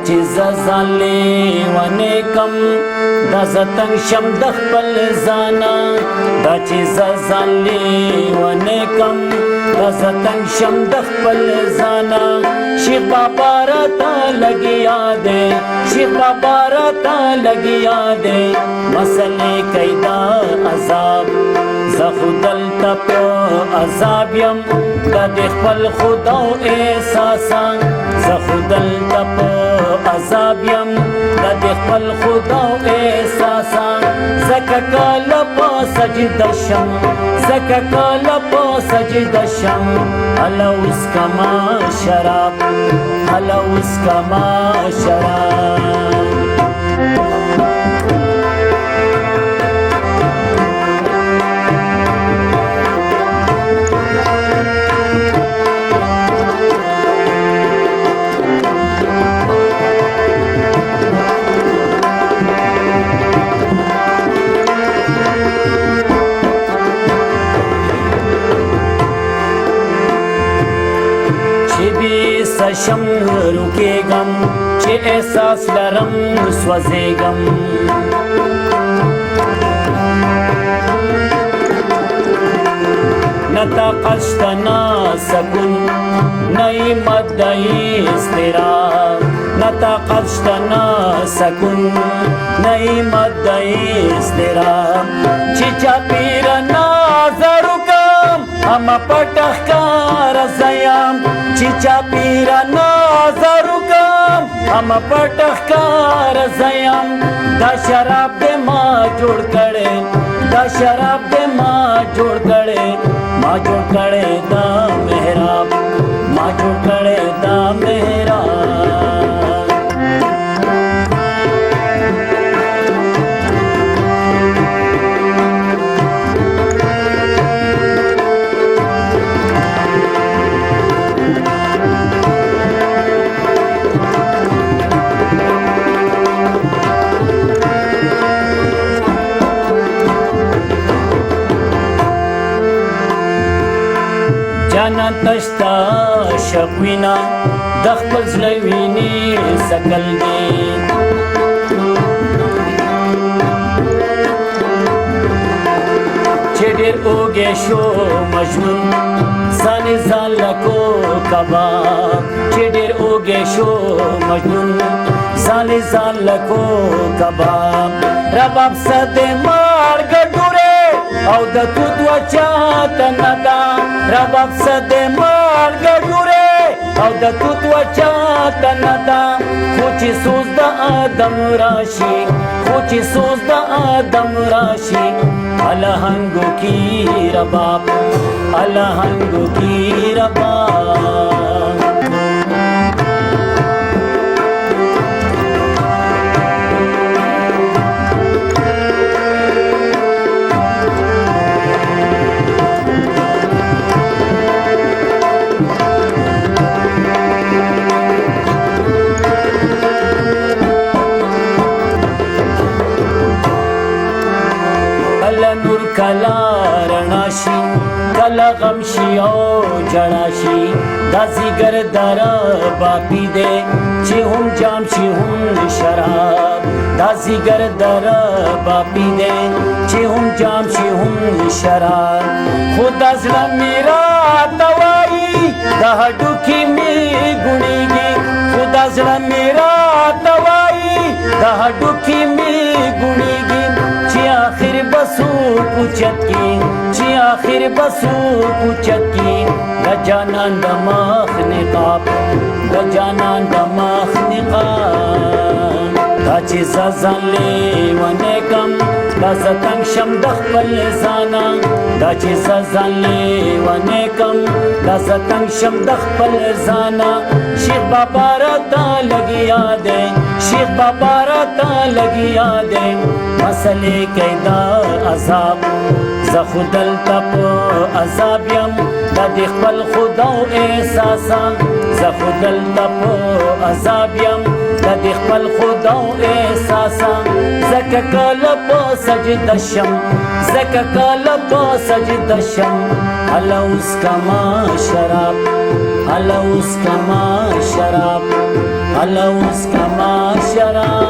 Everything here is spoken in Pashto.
چې ځان لیونی کم دا زه تنګ شم د خپل ځانه دا چې ځان لیونی کم دا زه تنګ شم د خپل ځانه شیخ بابا راته لګیا دی شیخ بابا راته لګیا دی مسلې کوي دا عذاب زه خو دلته په عذاب یم دا د خپل خدا احساسا زه خو دلته په عذاب یم دا د خپل خدا احساسا زکه کله په سجده شم زکه کله په سجده شم هله اوس کما شراب هله اوس کما شراب شم رکیگم چه احساس لرم سوزیگم نطاقت شته نه سکون نه مدعی اضطراب نطاقت شته نه سکون نه مدعی اضطراب چې چاپیره نظر وکم اما پټه ښکاره زیم چې چاپیره نظر وکم اما پټه ښکاره زیم دا شراب دې ما جوړ کړی دا شراب دې ما جوړ کړی ما جوړ کړی دا محراب ما جوړ کړی دا محراب جانا تشتا شقوینا د خپل زړه وینې سکل دی چې ډېر اوږې شو مجنون ځان یې ځان لکو کباب چې ډېر اوږې شو مجنون ځان یې ځان لکو کباب رباب څه د مرګ ډورې او د توت وچاته نه ده رباب څه د مرګ ډورې او د توت وچاته نه ده خو چې سوز د آدم راشي خو چې سوز د آدم راشي الهنګو کی رباب الهنګو کی رباب نور کلا رڼا شي کله غم شي او جړا شي دا زیګر دره باپی دی چې هم جام شي هم شراب دا زیګر دره باپی دی چې هم جام شي هم شراب خدا زړه مې راته وایي د هډوکي مې ګوڼېږي خدا زړه مې راته وایي د هډوکي مې ګوڼېږي چې آخر بسو کوچت کی چې آخر بسو کوچت کی د جانان د مخ نقاب د جانان د مخ نقاب دا چې ځان لیونی کم دا زه تنګ شم د خپل ځانه دا چې ځان لیونی کم دا زه تنګ شم د خپل ځانه شیخ بابا راته لګیا دی شیخ بابا راته لګیا دی مسلې کوي دا عذاب زه خو دلته په عذاب یم دا د خپل خدا احساسا زه خو دلته په عذاب یم دا د خپل خدا احساسا زکه کله په سجده شم زکه کله په سجده شم هله اوس کما شراب هله اوس کما شراب هلا وسکما شراب